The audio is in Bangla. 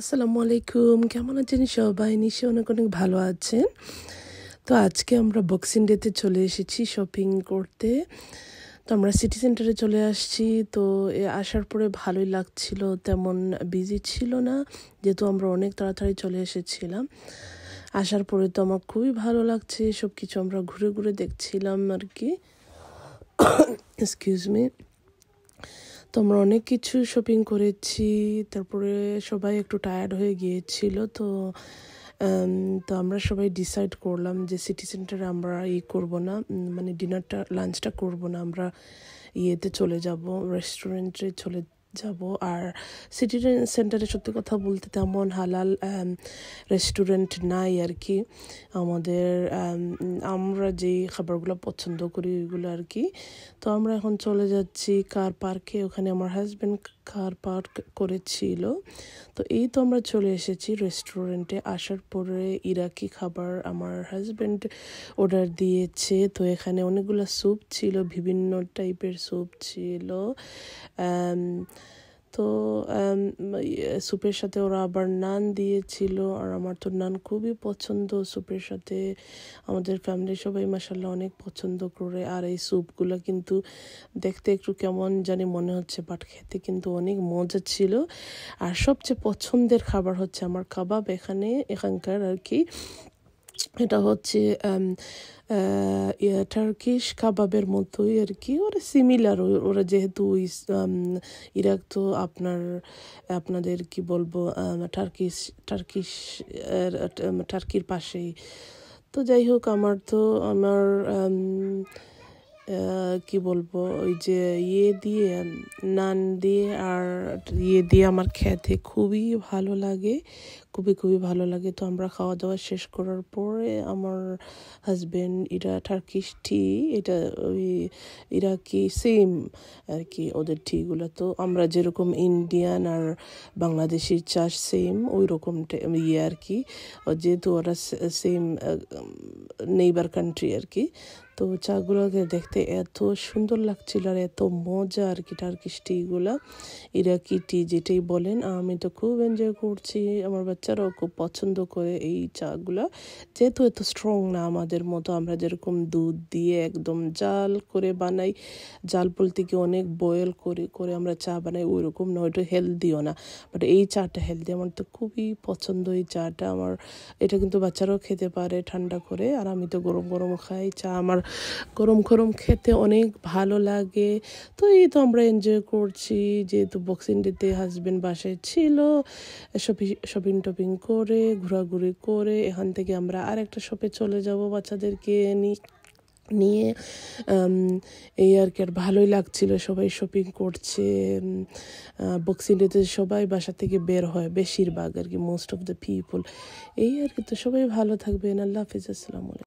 আসসালামু আলাইকুম, কেমন আছেন সবাই? নিশ্চয়ই অনেক অনেক ভালো আছেন। তো আজকে আমরা বক্সিং ডেতে চলে এসেছি শপিং করতে। তো আমরা সিটি সেন্টারে চলে আসছি। তো আসার পরে ভালোই লাগছিল, তেমন বিজি ছিল না, যেহেতু আমরা অনেক তাড়াতাড়ি চলে এসেছিলাম। আসার পরে তো আমার খুবই ভালো লাগছে, সব কিছু আমরা ঘুরে ঘুরে দেখছিলাম আর কি। Excuse me. তো আমরা অনেক কিছু শপিং করেছি, তারপরে সবাই একটু টায়ার্ড হয়ে গিয়েছিল। তো আমরা সবাই ডিসাইড করলাম যে সিটি সেন্টারে আমরা করব না, মানে লাঞ্চটা করব না, আমরা ইয়েতে চলে যাব, রেস্টুরেন্টে চলে যাব। আর সিটি সেন্টারে সত্যি কথা বলতে তেমন হালাল রেস্টুরেন্ট নাই আর কি। আমরা যেই খাবারগুলো পছন্দ করি ওইগুলো আর কি। তো আমরা এখন চলে যাচ্ছি কার পার্কে, ওখানে আমার হাজব্যান্ড কার পার্ক করেছিল। তো এই তো আমরা চলে এসেছি রেস্টুরেন্টে। আসার পরে ইরাকি খাবার আমার হাজব্যান্ড অর্ডার দিয়েছে। তো এখানে অনেকগুলো স্যুপ ছিল, বিভিন্ন টাইপের স্যুপ ছিল। তো স্যুপের সাথে ওরা আবার নান দিয়েছিল, আর আমার তো নান খুবই পছন্দ স্যুপের সাথে। আমাদের ফ্যামিলির সবাই মাশাআল্লাহ অনেক পছন্দ করে। আর এই স্যুপগুলো কিন্তু দেখতে একটু কেমন জানি মনে হচ্ছে, বাট খেতে কিন্তু অনেক মজা ছিল। আর সবচেয়ে পছন্দের খাবার হচ্ছে আমার কাবাব, এখানকার আর কি। এটা হচ্ছে টার্কিশ কাবাবের মতোই আর কি, ওরা সিমিলার। ওরা যেহেতু ইরাক তো আপনাদের কি বলবো, টার্কির পাশেই। তো যাই হোক, আমার কি বলবো, ওই যে দিয়ে নান দিয়ে আর দিয়ে আমার খেতে খুবই ভালো লাগে, খুবই ভালো লাগে। তো আমরা খাওয়া দাওয়া শেষ করার পরে আমার হাজবেন্ড টার্কিশ টি, এটা ওই ইরাকি সেম আর কি ওদের টিগুলো। তো আমরা যেরকম ইন্ডিয়ান আর বাংলাদেশির চা সেম ওই রকম আর কি, যেহেতু ওরা সেম নেইবার কান্ট্রি আর কি। তো চাগুলোকে দেখতে এত সুন্দর লাগছিল আর এত মজা আর কি, টার্কিশ টিগুলা, ইরাকি টি যেটাই বলেন। আমি তো খুব এনজয় করছি, আমার বাচ্চারাও খুব পছন্দ করে এই চাগুলা, যেহেতু এত স্ট্রং না আমাদের মতো। আমরা যেরকম দুধ দিয়ে একদম জাল করে বানাই, জাল বলতে কি অনেক বয়েল করে আমরা চা বানাই, ওই রকম না, ওইটা হেলদিও না। বাট এই চাটা হেলদি, আমার তো খুবই পছন্দ এই চাটা। এটা কিন্তু বাচ্চারাও খেতে পারে ঠান্ডা করে, আর আমি তো গরম গরম খাই চা, আমার গরম গরম খেতে অনেক ভালো লাগে। তো এই তো আমরা এনজয় করছি, যেহেতু বক্সিং ডেতে হাজবেন্ড বাসায় ছিল। শপিং টপিং করে ঘোরাঘুরি করে এখান থেকে আমরা আরেকটা শপে চলে যাব বাচ্চাদেরকে নিয়ে। এই আর কি, আর ভালোই লাগছিল, সবাই শপিং করছে। বক্সিং ডেতে সবাই বাসা থেকে বের হয় বেশিরভাগ আর কি, মোস্ট অফ দ্য পিপল। এই আর কি। তো সবাই ভালো থাকবেন, আল্লাহ হাফিজ, আসসালামু আলাইকুম।